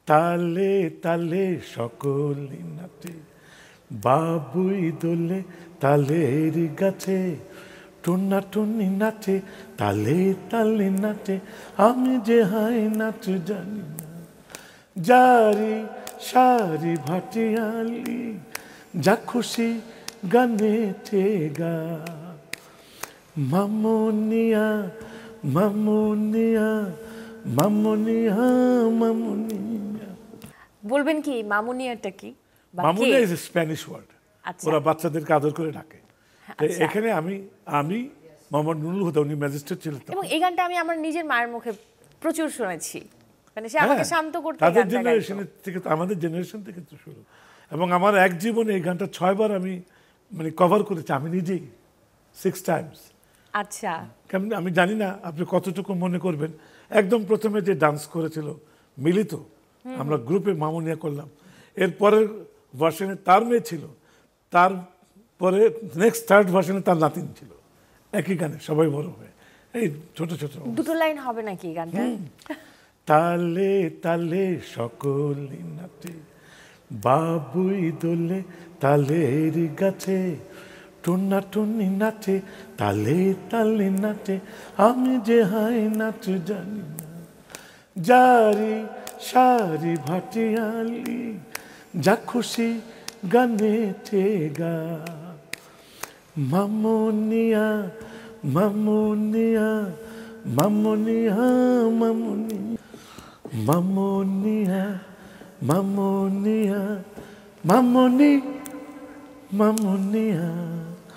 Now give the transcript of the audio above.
তালে তালে সকলে নাচে, বাবুই দোলে তালের গাছে, টুনা টুনি নাচে তালে তালে নাচে, আমি যে হাই নাচ জানি না। জারি সারি ভাটিয়ালি, যা খুশি গানেতে গা, মামুনিয়া মামুনিয়া মামুনিয়া মামুনিয়া। বলবেন কি মামুনিয়াটা কি? মামুনিয়া ইজ এ স্প্যানিশ ওয়ার্ড। ওরা বাচ্চাদেরকে আদর করে ডাকে। এখানে আমি মোহাম্মদ নুরুল হুদা, উনি ম্যাজিস্ট্রেট ছিলেন। এবং এই গানটা আমি আমার নিজের মায়ের মুখে প্রচুর শুনেছি, মানে সে আমাকে শান্ত করতে তাদের জেনারেশনের থেকে, আমাদের জেনারেশন থেকে তো শুরু। এবং আমার এক জীবনে এই গানটা 6 বার আমি মানে কভার করেছি আমি নিজেই, 6 টাইমস। আচ্ছা, কেমন আমি জানি না আপনি কতটুকু মনে করবেন। একদম প্রথমে যে ডান্স করেছিল মিলিত, আমরা গ্রুপে মামুনিয়া করলাম। এর পরের ভার্সনে তার মেয়ে ছিল, তারপরে নেক্সট থার্ড ভার্সনে তার নাতিন ছিল, একই গানে সবাই বড় হয়ে। এই ছোট ছোট দুটো লাইন হবে নাকি গানটা? তালে তালে সকলে নাচে, বাবুই দোলে তালের গাছে, টুনা টুনি নাচে তালে তালে নাচে, আমি যে হাই নাচ জানি না। জারি সারি ভাটিয়ালি, যা খুশি গানেতে গা, মামুনিয়া মামুনিয়া মামুনিয়া মামুনিয়া মামুনিয়া মামুনিয়া মামুনি মামুনিয়া।